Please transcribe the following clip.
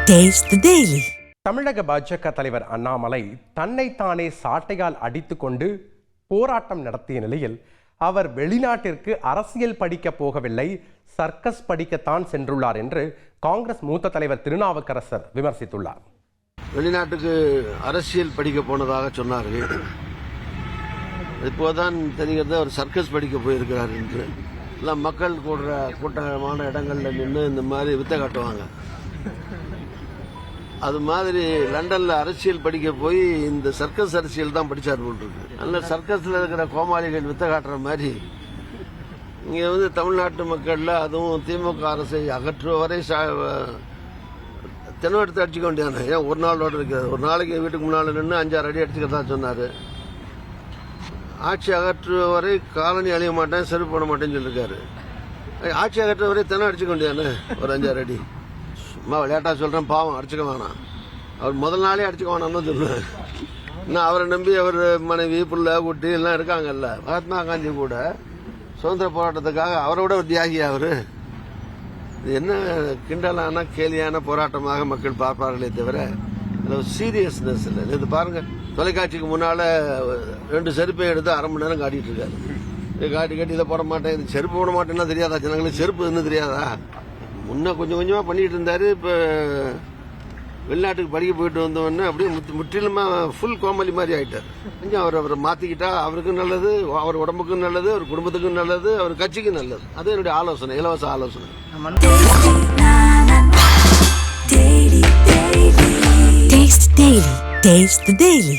Taste the Daily. தமிழக பாஜக தலைவர் அண்ணாமலை தன்னைத்தானே சாட்டையால் அடித்துக்கொண்டு போராட்டம் நடத்திய நிலையில் அவர் வெளிநாட்டிற்கு அரசியல் படிக்க போகவில்லை, சர்க்கஸ் படிக்கத்தான் சென்றுள்ளார் என்று காங்கிரஸ் மூத்த தலைவர் திருநாவுக்கரசர் விமர்சித்துள்ளார். வெளிநாட்டுக்கு அரசியல் படிக்க போனதாக சொன்னார்கள். இப்போதான் தெரிகிறது அவர் சர்க்கஸ் படிக்க போயிருக்கிறார் என்று. எல்லாம் மக்கள் கூடுற கூட்டமான இடங்கள்ல நின்று இந்த மாதிரி வித்தை காட்டுவாங்க. அது மாதிரி லண்டன்ல அரசியல் படிக்க போய் இந்த சர்க்கஸ் அரசியல் தான் படிச்சார் போல் இருக்கு. நல்ல சர்க்கஸ்ல இருக்கிற கோமாளிகள் வித்தை காட்டுற மாதிரி இங்க தமிழ்நாட்டு மக்கள்ல அதுவும் திமுக அரசை அகற்றுவரை தென்னெடுத்து அடிச்சுக்க வேண்டியதானே. ஏன் ஒரு நாளோட இருக்கிறது? ஒரு நாளைக்கு வீட்டுக்கு முன்னால நின்று 5-6 அடி அடிச்சுக்கிறதா சொன்னாரு. ஆட்சி அகற்றுவரை காலனி அழிய மாட்டேன், செருப்பு போட மாட்டேன்னு சொல்லியிருக்காரு. ஆட்சி அகற்றுவரை தென்னை அடிச்சுக்க வேண்டியதானே ஒரு 5-6 அடி. சும்மா விளையாட்டா சொல்றேன், பாவம் அடிச்சுக்க வேணாம். அவர் முதல் நாளே அடிச்சுக்க வேணாம்னு சொல்லுவேன். இன்னும் அவரை நம்பி அவர் மனைவி புள்ள குட்டி எல்லாம் இருக்காங்கல்ல. மகாத்மா காந்தி கூட சுதந்திர போராட்டத்துக்காக அவரோட ஒரு தியாகி அவரு. இது என்ன கிண்டலான கேலியான போராட்டமாக மக்கள் பார்ப்பார்களே தவிர சீரியஸ்னஸ் இல்லை. இது பாருங்க, தொலைக்காட்சிக்கு முன்னால 2 செருப்பை எடுத்து 1/2 மணி நேரம் காட்டிட்டு இருக்காரு. காட்டி இதை போட மாட்டேன், இது செருப்பு போட மாட்டேன்னா தெரியாதா ஜனங்களுக்கு? செருப்பு இன்னும் தெரியாதா? முன்ன கொஞ்சம் கொஞ்சமா பண்ணிட்டு இருந்தாரு. இப்ப வெளிநாட்டுக்கு படிக்க போயிட்டு வந்தவொடனே அப்படியே முற்றிலுமா ஃபுல் கோமாளி மாதிரி ஆயிட்டார். கொஞ்சம் அவரை மாத்திக்கிட்டா அவருக்கும் நல்லது, அவர் உடம்புக்கும் நல்லது, அவர் குடும்பத்துக்கும் நல்லது, அவர் கட்சிக்கும் நல்லது. அது என்னுடைய ஆலோசனை, இலவச ஆலோசனை. Taste the Daily.